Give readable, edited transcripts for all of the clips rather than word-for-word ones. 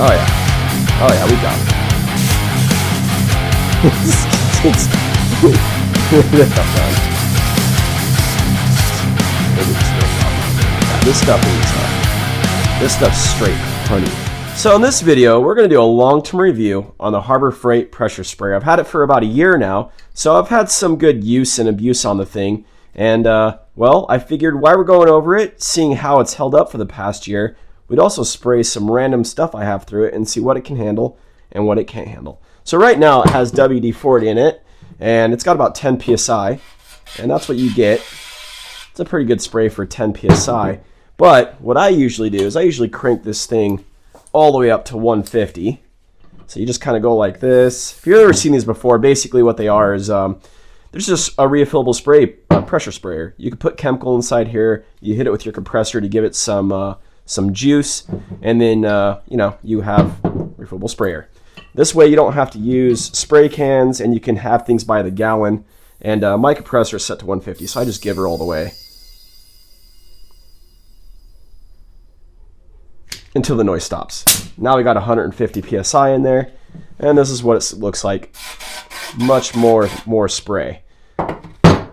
Oh yeah. Oh yeah, we got it. This stuff's straight honey. So in this video, we're going to do a long-term review on the Harbor Freight pressure sprayer. I've had it for about a year now, so I've had some good use and abuse on the thing. And well, I figured while we're going over it, seeing how it's held up for the past year, we'd also spray some random stuff I have through it and see what it can handle and what it can't handle. So right now it has WD-40 in it, and it's got about 10 psi, and that's what you get. It's a pretty good spray for 10 psi. But what I usually do is I usually crank this thing all the way up to 150. So you just kind of go like this. If you've ever seen these before, basically what they are is there's just a refillable spray pressure sprayer. You can put chemical inside here. You hit it with your compressor to give it some juice, and then you have refillable sprayer. This way you don't have to use spray cans, and you can have things by the gallon. And my compressor is set to 150, so I just give her all the way until the noise stops. Now we got 150 psi in there, and this is what it looks like. Much more spray.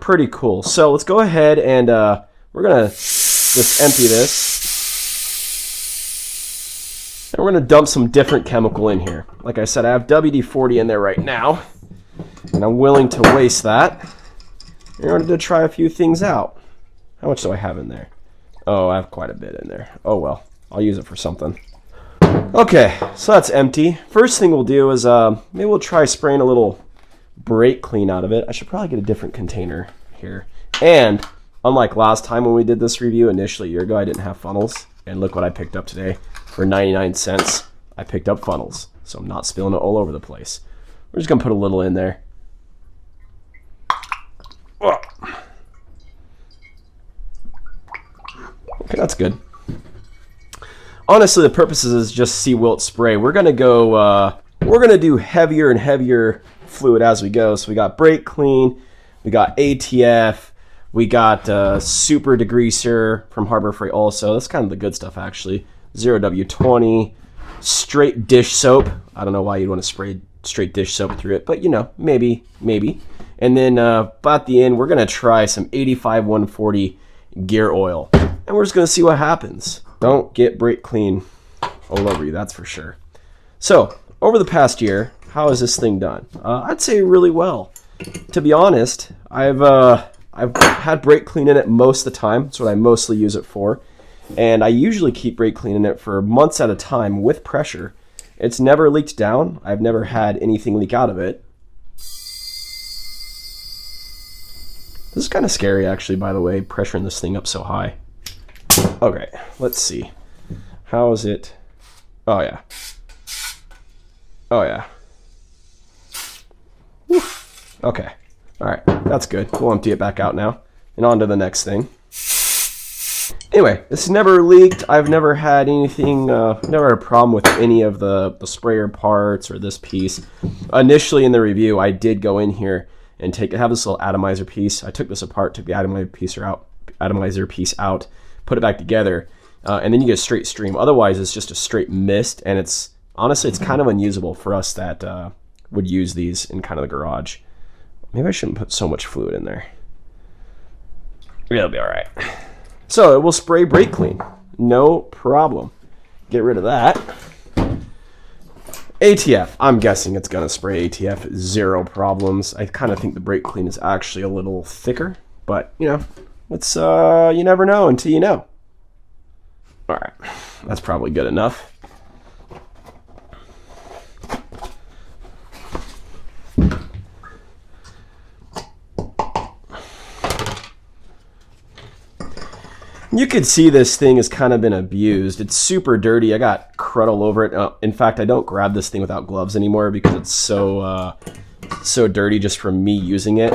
Pretty cool. So let's go ahead and we're gonna just empty this, and we're gonna dump some different chemical in here. Like I said, I have WD-40 in there right now, and I'm willing to waste that in order to try a few things out. How much do I have in there? Oh, I have quite a bit in there. Oh well, I'll use it for something. Okay, so that's empty. First thing we'll do is maybe we'll try spraying a little brake clean out of it. I should probably get a different container here. And unlike last time when we did this review initially a year ago, I didn't have funnels. And look what I picked up today. For 99 cents, I picked up funnels. So I'm not spilling it all over the place. We're just going to put a little in there. Okay, that's good. Honestly, the purpose is just see wilt spray. We're gonna do heavier and heavier fluid as we go. So we got brake clean, we got ATF, we got super degreaser from Harbor Freight also. That's kind of the good stuff actually. 0W20, straight dish soap. I don't know why you'd want to spray straight dish soap through it, but you know, maybe. And then at the end, we're gonna try some 85-140 gear oil, and we're just gonna see what happens. Don't get brake clean all over you, that's for sure. So, over the past year, how has this thing done? I'd say really well. To be honest, I've had brake clean in it most of the time. That's what I mostly use it for. And I usually keep brake clean in it for months at a time with pressure. It's never leaked down. I've never had anything leak out of it. This is kind of scary actually, by the way, pressuring this thing up so high. Okay, let's see. How is it? Oh yeah. Oh yeah. Whew. Okay. All right, that's good. We'll empty it back out now. And on to the next thing. Anyway, it's never leaked. I've never had anything, never had a problem with any of the sprayer parts or this piece. Initially in the review, I did go in here and have this little atomizer piece. I took this apart, took the atomizer piece out, put it back together, and then you get a straight stream. Otherwise, it's just a straight mist, and it's honestly, it's kind of unusable for us that would use these in kind of the garage. Maybe I shouldn't put so much fluid in there. It'll be all right. So it will spray brake clean, no problem. Get rid of that. ATF, I'm guessing it's gonna spray ATF, zero problems. I kind of think the brake clean is actually a little thicker, but you know, it's you never know until you know. All right, that's probably good enough. You could see this thing has kind of been abused. It's super dirty. I got crud all over it. In fact, I don't grab this thing without gloves anymore because it's so dirty just from me using it.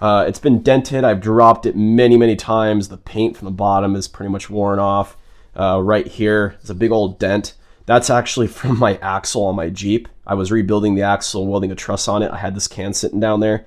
It's been dented. I've dropped it many times. The paint from the bottom is pretty much worn off. Right here is a big old dent. That's actually from my axle on my Jeep. I was rebuilding the axle, welding a truss on it. I had this can sitting down there.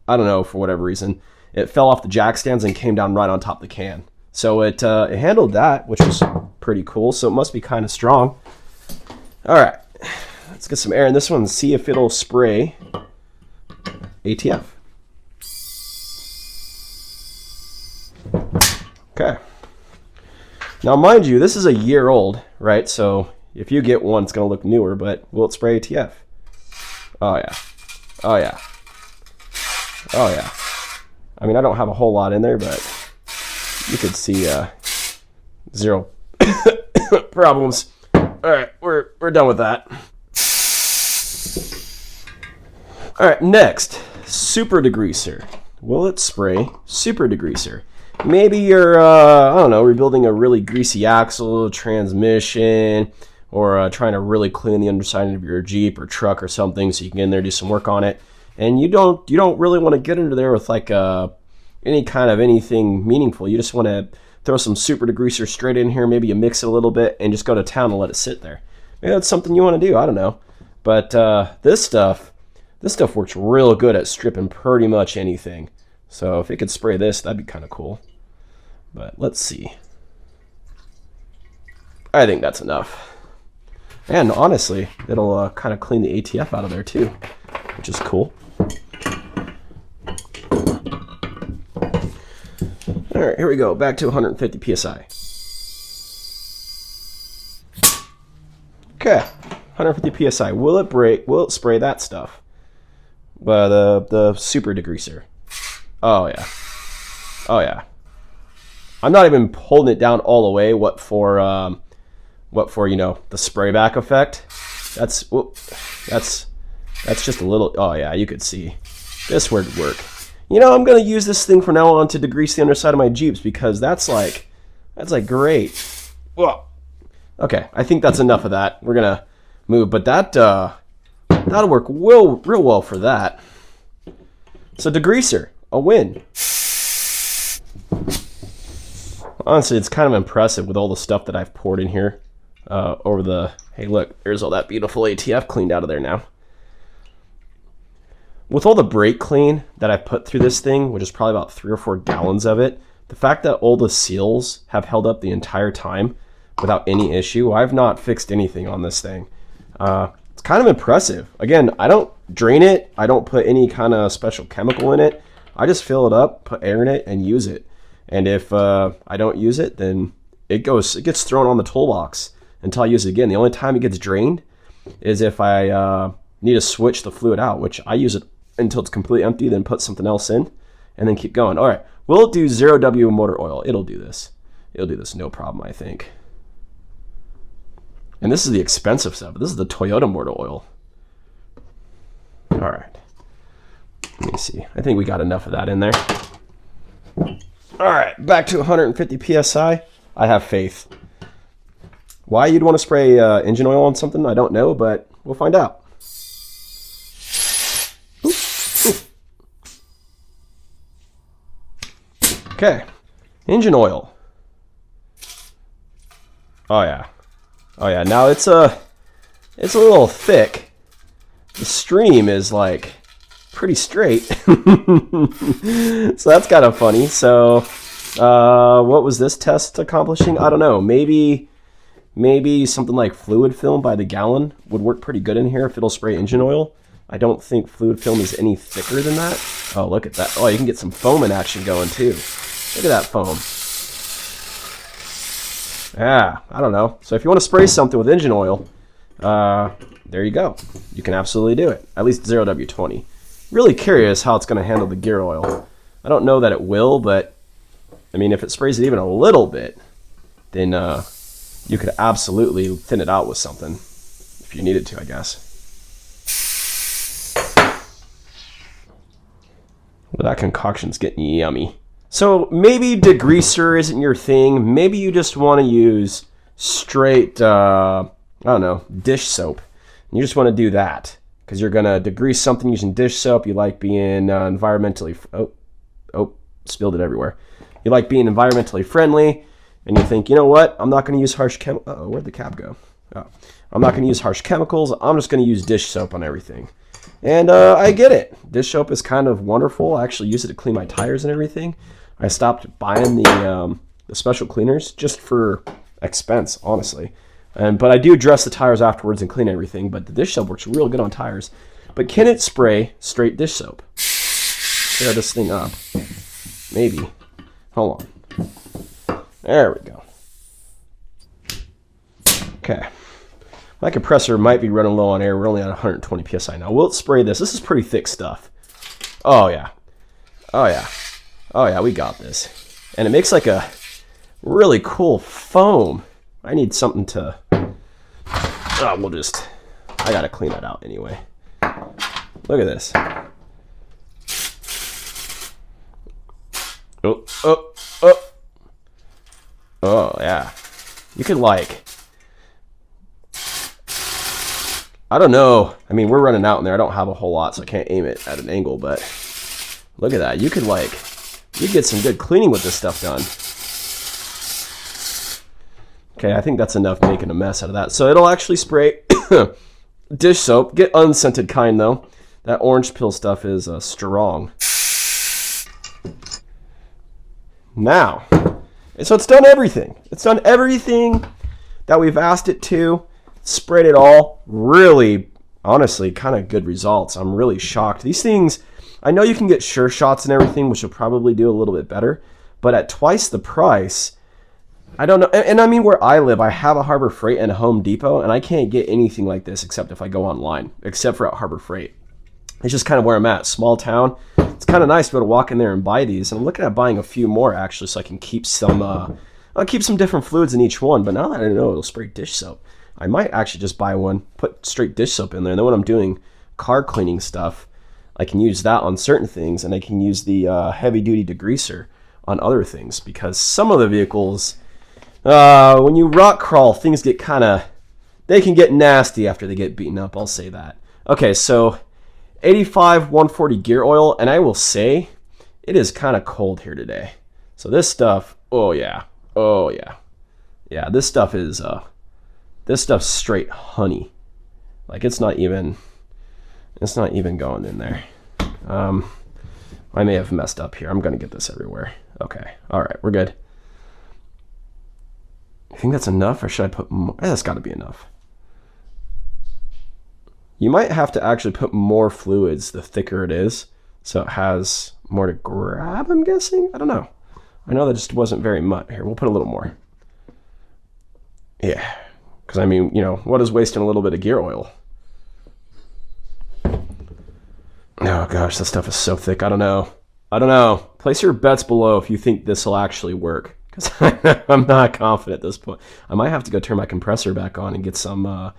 I don't know, for whatever reason. It fell off the jack stands and came down right on top of the can. So it handled that, which was pretty cool. So it must be kind of strong. All right, let's get some air in this one and see if it'll spray ATF. Okay. Now, mind you, this is a year old, right? So if you get one, it's going to look newer, but will it spray ATF? Oh, yeah. Oh, yeah. Oh, yeah. I mean, I don't have a whole lot in there, but you could see zero problems. All right, we're done with that. All right, next, super degreaser. Will it spray super degreaser? Maybe you're, I don't know, rebuilding a really greasy axle, transmission, or trying to really clean the underside of your Jeep or truck or something, so you can get in there and do some work on it. And you don't really want to get into there with like any kind of anything meaningful. You just want to throw some super degreaser straight in here. Maybe you mix it a little bit and just go to town and let it sit there. Maybe that's something you want to do. I don't know. But this stuff works real good at stripping pretty much anything. So if it could spray this, that'd be kind of cool. But let's see. I think that's enough. And honestly, it'll kind of clean the ATF out of there too, which is cool. All right, here we go. Back to 150 PSI. Okay, 150 PSI. Will it break? Will it spray that stuff? The super degreaser. Oh yeah. Oh yeah. I'm not even holding it down all the way. What for you know, the spray back effect? That's just a little. Oh yeah, you could see this would work. You know, I'm gonna use this thing from now on to degrease the underside of my Jeeps because that's like great. Whoa. Okay, I think that's enough of that. We're gonna move, but that'll work real well for that. So degreaser, a win. Honestly, it's kind of impressive with all the stuff that I've poured in here over the... Hey, look, there's all that beautiful ATF cleaned out of there now. With all the brake clean that I've put through this thing, which is probably about 3 or 4 gallons of it, the fact that all the seals have held up the entire time without any issue, I've not fixed anything on this thing. It's kind of impressive. Again, I don't drain it. I don't put any kind of special chemical in it. I just fill it up, put air in it, and use it. And if I don't use it, then it gets thrown on the toolbox until I use it again. The only time it gets drained is if I need to switch the fluid out, which I use it until it's completely empty, then put something else in, and then keep going. All right, will it do 0W motor oil? It'll do this. It'll do this no problem, I think. And this is the expensive stuff. This is the Toyota motor oil. All right. Let me see. I think we got enough of that in there. All right, back to 150 PSI. I have faith. Why you'd want to spray engine oil on something, I don't know, but we'll find out. Okay, engine oil. Oh yeah, oh yeah. Now it's a little thick. The stream is like pretty straight, so that's kind of funny. So, what was this test accomplishing? I don't know. Maybe something like fluid film by the gallon would work pretty good in here if it'll spray engine oil. I don't think fluid film is any thicker than that. Oh, look at that. Oh, you can get some foam in action going too. Look at that foam. Yeah, I don't know. So if you want to spray something with engine oil, there you go. You can absolutely do it. At least 0W20. Really curious how it's going to handle the gear oil. I don't know that it will, but I mean, if it sprays it even a little bit, then you could absolutely thin it out with something if you needed to, I guess. Well, that concoction's getting yummy. So maybe degreaser isn't your thing. Maybe you just want to use straight, I don't know, dish soap. And you just want to do that because you're going to degrease something using dish soap. You like being environmentally... Oh, spilled it everywhere. You like being environmentally friendly, and you think, you know what? I'm not going to use harsh chemicals. Uh-oh, where'd the cap go? Oh. I'm not going to use harsh chemicals. I'm just going to use dish soap on everything. And I get it. Dish soap is kind of wonderful. I actually use it to clean my tires and everything. I stopped buying the the special cleaners, just for expense, honestly. But I do dress the tires afterwards and clean everything, but the dish soap works real good on tires. But can it spray straight dish soap? Tear this thing up. Maybe. Hold on. There we go. Okay. My compressor might be running low on air. We're only at 120 psi now. Will it spray this? This is pretty thick stuff. Oh, yeah. Oh, yeah. Oh, yeah, we got this. And it makes like a really cool foam. I need something to... Oh, we'll just... I gotta clean that out anyway. Look at this. Oh, oh, oh. Oh, yeah. You could like... I don't know. I mean, we're running out in there. I don't have a whole lot, so I can't aim it at an angle, but look at that. You could like... You get some good cleaning with this stuff done. Okay, I think that's enough making a mess out of that. So it'll actually spray dish soap. Get unscented kind, though. That orange peel stuff is strong. Now, so it's done everything. It's done everything that we've asked it to. Sprayed it all. Really, honestly, kind of good results. I'm really shocked. These things... I know you can get Sure Shots and everything, which will probably do a little bit better, but at twice the price, I don't know. And I mean, where I live, I have a Harbor Freight and a Home Depot, and I can't get anything like this except if I go online, except for at Harbor Freight. It's just kind of where I'm at. Small town. It's kind of nice to be able to walk in there and buy these. And I'm looking at buying a few more, actually, so I can keep some, I'll keep some different fluids in each one. But now that I know it'll spray dish soap, I might actually just buy one, put straight dish soap in there, and then when I'm doing car cleaning stuff, I can use that on certain things, and I can use the heavy-duty degreaser on other things, because some of the vehicles, when you rock crawl, things get they can get nasty after they get beaten up, I'll say that. Okay, so 85 140 gear oil, and I will say it is kind of cold here today. So this stuff, oh yeah, yeah, this stuff is straight honey. Like it's not even going in there. I may have messed up here. I'm gonna get this everywhere. Okay, all right, we're good. I think that's enough, or should I put more? That's got to be enough. You might have to actually put more fluids the thicker it is, so it has more to grab, I'm guessing? I don't know. I know that just wasn't very much. Here, we'll put a little more. Yeah, because I mean, you know, what is wasting a little bit of gear oil? Oh gosh, that stuff is so thick. I don't know. Place your bets below if you think this will actually work, because I'm not confident at this point. I might have to go turn my compressor back on and get some more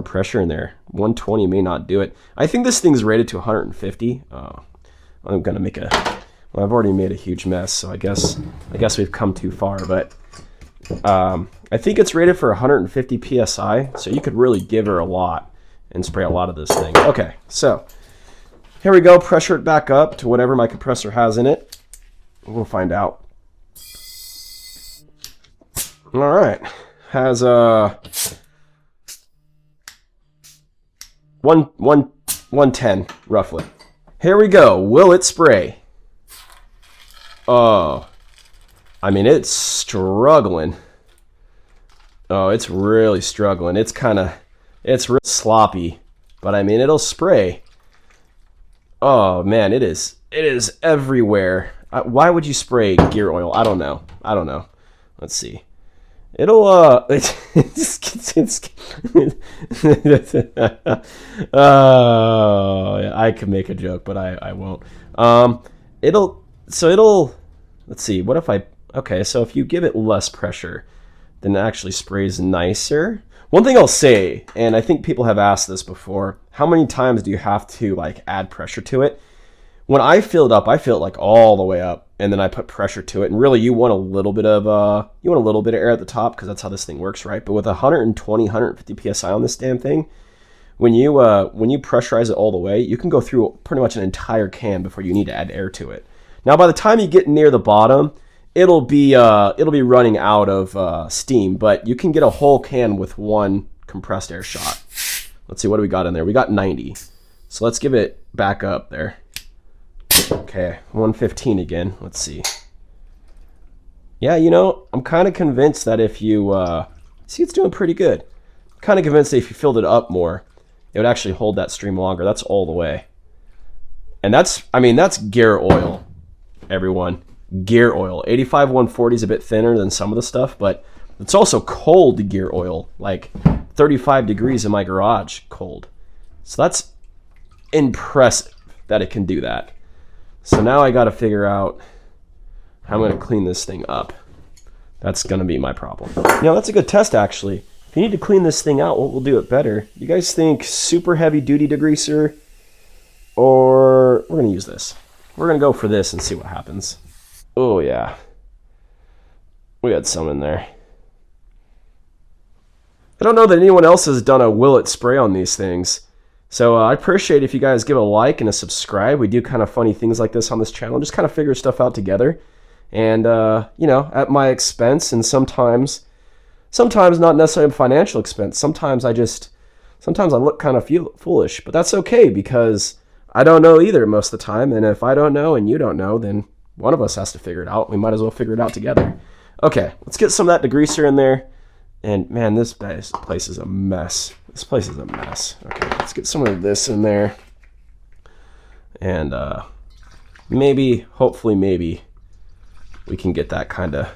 pressure in there. 120 may not do it. I think this thing's rated to 150. I'm gonna make well, I've already made a huge mess, so I guess we've come too far. But I think it's rated for 150 psi, so you could really give her a lot and spray a lot of this thing. Okay, so here we go. Pressure it back up to whatever my compressor has in it. We'll find out. All right, has 110 roughly. Here we go. Will it spray? Oh, I mean, it's struggling. Oh, it's really struggling. It's real sloppy, but I mean, it'll spray. Oh man, it is everywhere. Why would you spray gear oil? I don't know. Let's see. It'll oh, yeah, I could make a joke, but I won't. Let's see. What if okay, so if you give it less pressure, then it actually sprays nicer. One thing I'll say, and I think people have asked this before, how many times do you have to like add pressure to it? When I fill it up, I fill it like all the way up, and then I put pressure to it. And really, you want a little bit of air at the top, because that's how this thing works, right? But with 120, 150 psi on this damn thing, when you pressurize it all the way, you can go through pretty much an entire can before you need to add air to it. Now, by the time you get near the bottom, it'll be running out of steam, but you can get a whole can with one compressed air shot. Let's see, what do we got in there? We got 90. So let's give it back up there. Okay, 115 again. Let's see. Yeah, you know, I'm kind of convinced that if you see, it's doing pretty good. I'm kind of convinced that if you filled it up more, it would actually hold that stream longer. That's all the way. And that's, I mean, that's gear oil, everyone. Gear oil. 85 140 is a bit thinner than some of the stuff, but it's also cold gear oil, like 35 degrees in my garage cold. So that's impressive that it can do that. So now I got to figure out how I'm going to clean this thing up. That's going to be my problem. You know, that's a good test, actually. If you need to clean this thing out, what will do it better? You guys think super heavy duty degreaser, or we're going to use this? We're going to go for this and see what happens. Oh, yeah. We had some in there. I don't know that anyone else has done a Willet spray on these things. So I appreciate if you guys give a like and a subscribe. We do kind of funny things like this on this channel. Just kind of figure stuff out together. And, you know, at my expense, and sometimes not necessarily financial expense. Sometimes I look kind of foolish. But that's okay, because I don't know either most of the time. And if I don't know and you don't know, then one of us has to figure it out. We might as well figure it out together. Okay, let's get some of that degreaser in there. And man, this place is a mess. This place is a mess. Okay, let's get some of this in there. And maybe, hopefully, maybe we can get that kind of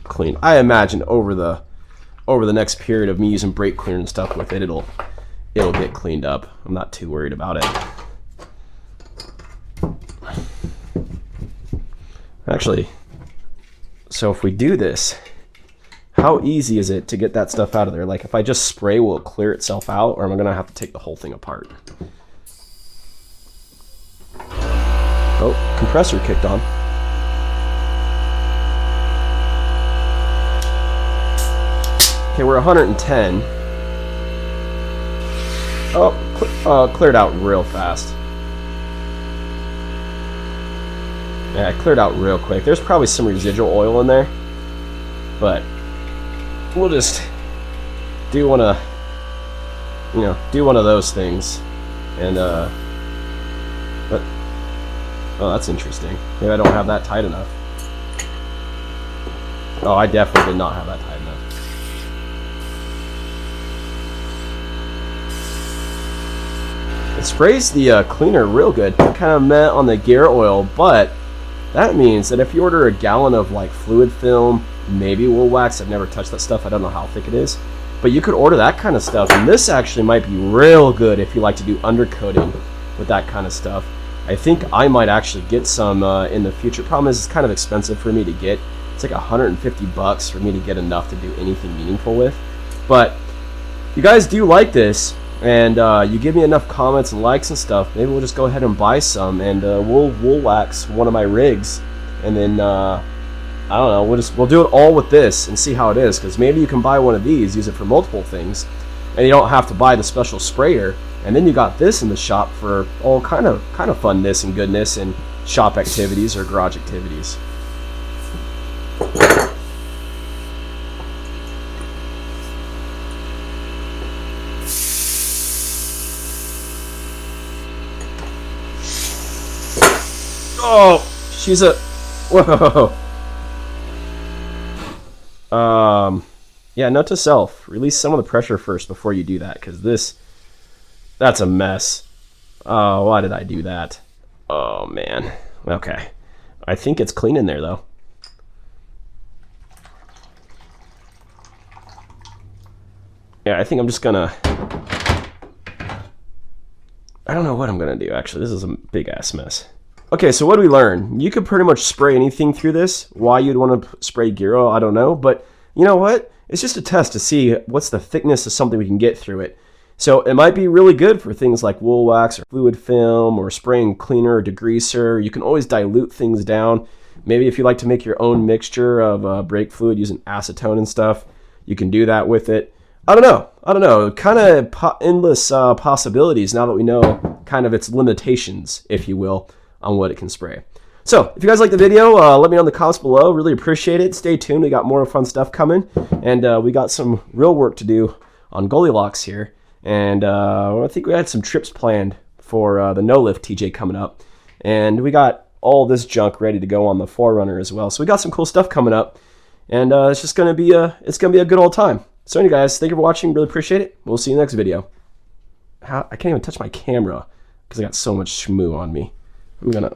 clean. I imagine over the next period of me using brake cleaner and stuff with it, it'll get cleaned up. I'm not too worried about it. Actually, so if we do this, how easy is it to get that stuff out of there? Like, if I just spray, will it clear itself out, or am I going to have to take the whole thing apart? Oh, compressor kicked on. Okay, we're 110. Oh, cleared out real fast. Yeah, it cleared out real quick. There's probably some residual oil in there, but we'll just do one of, do one of those things. And but oh, that's interesting. Maybe I don't have that tight enough. Oh, I definitely did not have that tight enough. It sprays the cleaner real good. Kind of met on the gear oil, but that means that if you order a gallon of like fluid film, maybe wool wax, I've never touched that stuff, I don't know how thick it is, but you could order that kind of stuff, and this actually might be real good if you like to do undercoating with that kind of stuff. I think I might actually get some in the future. Problem is, it's kind of expensive for me to get. It's like $150 for me to get enough to do anything meaningful with. But if you guys do like this, and you give me enough comments and likes and stuff, maybe we'll just go ahead and buy some, and we'll wool wax one of my rigs, and then I don't know, we'll do it all with this and see how it is, because maybe you can buy one of these, use it for multiple things, and you don't have to buy the special sprayer, and then you got this in the shop for all kind of funness and goodness and shop activities or garage activities. Oh, she's a, whoa. Yeah, note to self, release some of the pressure first before you do that, because that's a mess. Oh, why did I do that? Oh, man. Okay. I think it's clean in there, though. Yeah, I think I'm just gonna, I don't know what I'm gonna do, actually. This is a big-ass mess. Okay, so what do we learn? You could pretty much spray anything through this. Why you'd want to spray gear oil, I don't know. But you know what? It's just a test to see what's the thickness of something we can get through it. So it might be really good for things like wool wax or fluid film or spraying cleaner or degreaser. You can always dilute things down. Maybe if you like to make your own mixture of brake fluid using acetone and stuff, you can do that with it. I don't know. Kind of endless possibilities now that we know kind of its limitations, if you will, on what it can spray. So if you guys like the video, let me know in the comments below. Really appreciate it. Stay tuned. We got more fun stuff coming, and we got some real work to do on Goldilocks here. And I think we had some trips planned for the no lift TJ coming up, and we got all this junk ready to go on the 4Runner as well. So we got some cool stuff coming up. and it's just gonna be a good old time. So anyway, guys, thank you for watching. Really appreciate it. We'll see you in the next video. I can't even touch my camera because I got so much schmoo on me. I'm gonna